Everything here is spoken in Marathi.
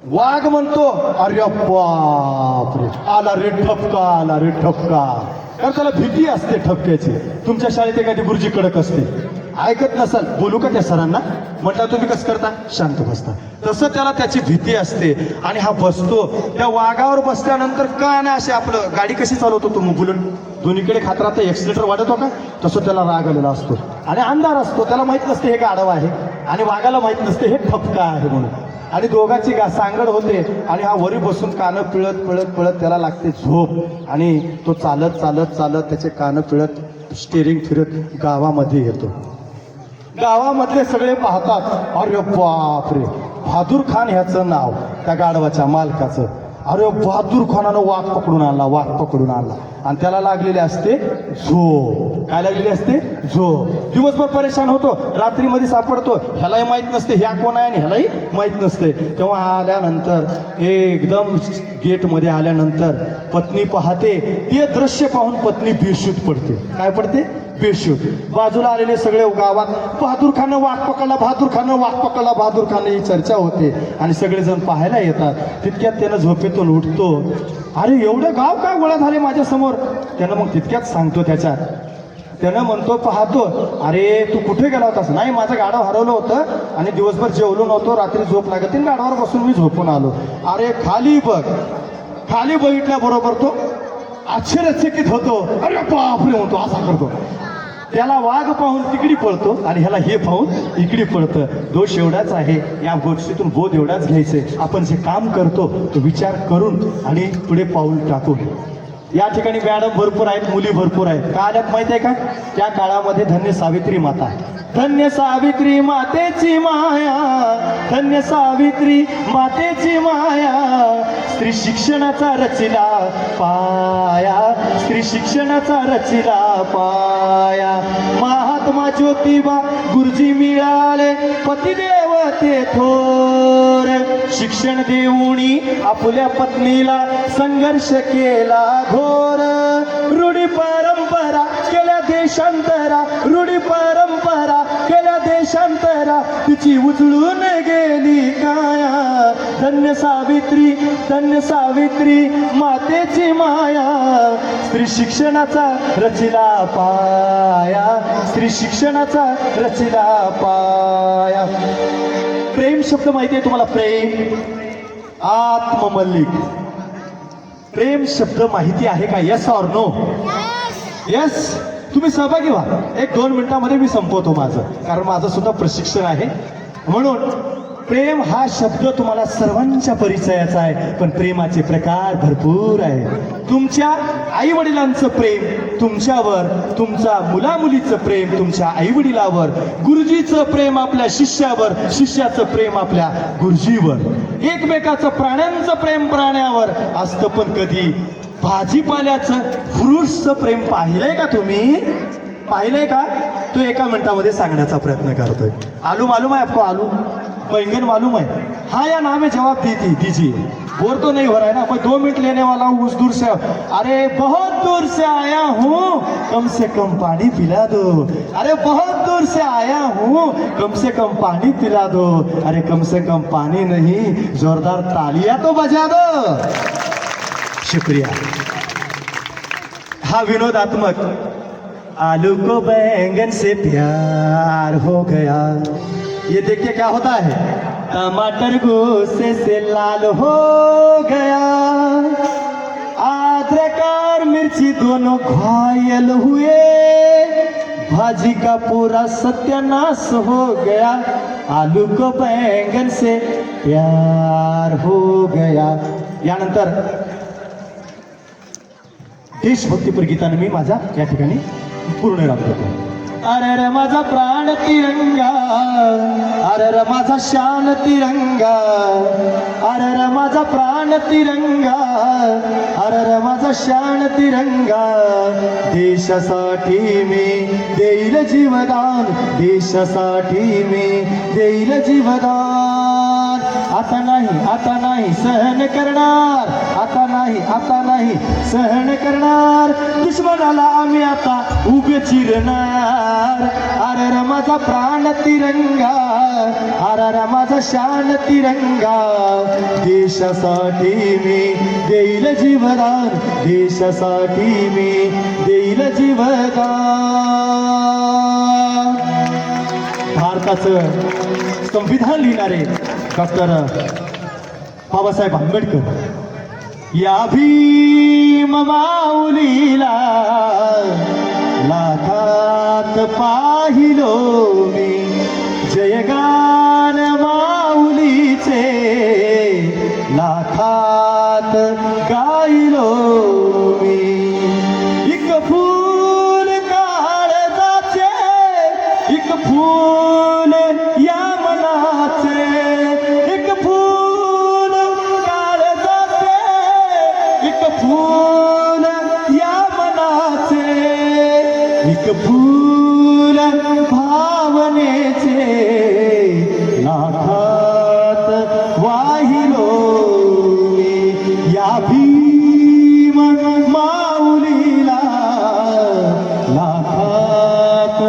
वाघ म्हणतो अरे बापरे, आला रे ठपका, आला रे ठपका. कारण त्याला भीती असते ठपक्याची. तुमच्या शाळेत एखादी गुरुजी कडक असते, ऐकत नसाल, बोलू का त्या सरांना? म्हटलं तुम्ही कसं करता, शांत बसता. तसं त्याला त्याची भीती असते. आणि हा बसतो, त्या वाघावर बसल्यानंतर का नाही, असे आपलं गाडी कशी चालवतो तो बुलून दोन्हीकडे खात राहतं, एक्सिलेटर वाढतो का, तसं त्याला राग आलेला असतो. आणि अंधार असतो, त्याला माहित नसते हे गाढव आहे, आणि वाघाला माहित नसते हे ठपका आहे म्हणून. आणि दोघांची सांगड होते. आणि हा वरी बसून कानं पिळत पिळत पिळत त्याला लागते झोप. आणि तो चालत चालत चालत त्याचे कानं पिळत स्टेरिंग फिरत गावामध्ये येतो. गावामधले सगळे पाहतात, अरे बापरे, बहादूर खान ह्याचं नाव त्या गाढवाच्या मालकाचं. अरे बहादूर खानानं वाघ पकडून आणला, वाघ पकडून आणला. आणि त्याला लागलेले असते झोप. काय लागलेली असते, झोप. दिवसभर परेशान होतो, रात्रीमध्ये सापडतो, ह्यालाही माहित नसते ह्या कोण आहे आणि ह्यालाही माहित नसते. तेव्हा आल्यानंतर एकदम गेटमध्ये आल्यानंतर पत्नी पाहते. ते दृश्य पाहून पत्नी बेशुद्ध पडते. काय पडते, बेशुद्ध. बाजूला आलेले सगळे गावात बहादूर खानं वाघ पकडला, बहादूर खानं वाघ पकडला, बहादूर खानं ही चर्चा होते. आणि सगळेजण पाहायला येतात. तितक्यात त्यानं झोपेतून उठतो. अरे एवढं गाव काय गोळा झाले माझ्या समोर. त्यानं मग तितक्यात सांगतो त्यानं म्हणतो, पाहतो, अरे तू कुठे गेला होतास? नाही, माझं गाढव हरवलं होतं आणि दिवसभर जेवलो नव्हतो, रात्री झोप लागत नाही, गाढवावर बसून मी झोपून आलो. अरे खाली बघ. खाली बघितल्याबरोबर तो आश्चर्यचकित होतो. अरे बापरे म्हणतो, असा करतो. त्याला वाघ पाहून तिकडी पळतो आणि ह्याला हे पाहून इकडी पळतं. दोष एवढाच आहे, या गोष्टीतून बोध एवढाच घ्यायचे, आपण जे काम करतो तो विचार करून आणि पुढे पाऊल टाकून. या ठिकाणी मॅडम भरपूर आहेत, मुली भरपूर आहेत. का आल्यात माहिती आहे का? त्या काळामध्ये धन्य सावित्री माता, धन्य सावित्री मातेची माया, धन्य सावित्री मातेची माया. स्त्री शिक्षणाचा रचिला पाया, स्त्री शिक्षणाचा रचिला पाया. महात्मा ज्योतिबा गुरुजी मिळाले, पतिदेव ते थोर. शिक्षण देऊनी आपल्या पत्नीला संघर्ष केला घोर. रूढी परंपरा केल्या देशांतरा, रूढी परंपरा केल्या देशांतरा, तिची उजळून गेली काया. धन्य सावित्री, धन्य सावित्री मातेची माया. स्त्री शिक्षणाचा रचिला पाया, स्त्री शिक्षणाचा रचिला पाया. प्रेम शब्द माहिती आहे तुम्हाला? प्रेम, आत्ममल्लिक. प्रेम शब्द माहिती आहे का? Yes or no? येस. तुम्ही सहभागी व्हा. 1-2 मिनिटांमध्ये मी संपवतो माझं, कारण माझं सुद्धा प्रशिक्षण आहे. म्हणून प्रेम हा शब्द तुम्हाला सर्वांच्या परिचयाचा आहे, पण प्रेमाचे प्रकार भरपूर आहे. तुमच्या आई वडिलांचं प्रेम तुमच्यावर, तुमच्या मुलामुलीचं प्रेम तुमच्या आई वडिलावर, गुरुजीचं प्रेम आपल्या शिष्यावर, शिष्याचं प्रेम आपल्या गुरुजीवर, एकमेकाचं प्राण्यांचं प्रेम प्राण्यावर असतं. पण कधी भाजीपाल्याचं, फ्रुट्सचं प्रेम पाहिलंय का तुम्ही? पाहिलंय का? तो एका मिनिटामध्ये सांगण्याचा प्रयत्न करतोय. आलू मालूम है आपको? आलू बैंगन मालूम है? हाँ या नाम है, जवाब दीजिए. बोर तो नहीं हो रहा है ना? मैं 2 मिनट लेने वाला हूँ उस दूर से. अरे बहुत दूर से आया हूँ, कम से कम पानी पिला दो. अरे बहुत दूर से आया हूँ, कम से कम पानी पिला दो. अरे कम से कम पानी नहीं, जोरदार तालियां तो बजा दो. शुक्रिया. हा विनोदात्मक. आलू को बैंगन से प्यार हो गया, ये देखिए क्या होता है, टमाटर गुस्से से लाल हो गया, अदरक और मिर्ची दोनों घायल हुए, भाजी का पूरा सत्यानाश हो गया, आलू को बैंगन से प्यार हो गया. यानंतर देशभक्तीपर गीताने मी माझा या ठिकाणी पूर्ण राबवतो. अरे रे माझा प्राण तिरंगा, अरे रे माझा शान तिरंगा, अरे रे माझा प्राण तिरंगा, अरे रे माझा शान तिरंगा. देशासाठी मी देईल जीवदान, देशासाठी मी देईल जीवदान. आता नाही, आता नाही सहन करणार, आता नाही, आता नाही सहन करणार. दुश्मनाला आम्ही आता उभे चिरणार. अरे माझा प्राण तिरंगा, अरे माझा शान तिरंगा. देशासाठी मी देईल जीवदान, देशासाठी मी देईल जीवदान. भारताचं संविधान लिहिणारे डॉक्टर बाबासाहेब आंबेडकर या भीम माऊलीला लाखात पाहिलो मी. जयगान माऊलीचे लाखात गायलो मी. एक फूल काळजाचे, एक फूल या मनाचे, एक फूल काळजाचे, एक फूल या मनाचे, एक फूल भावनेचे लाखात वाहिलो मी. या भीम माऊलीला लाखात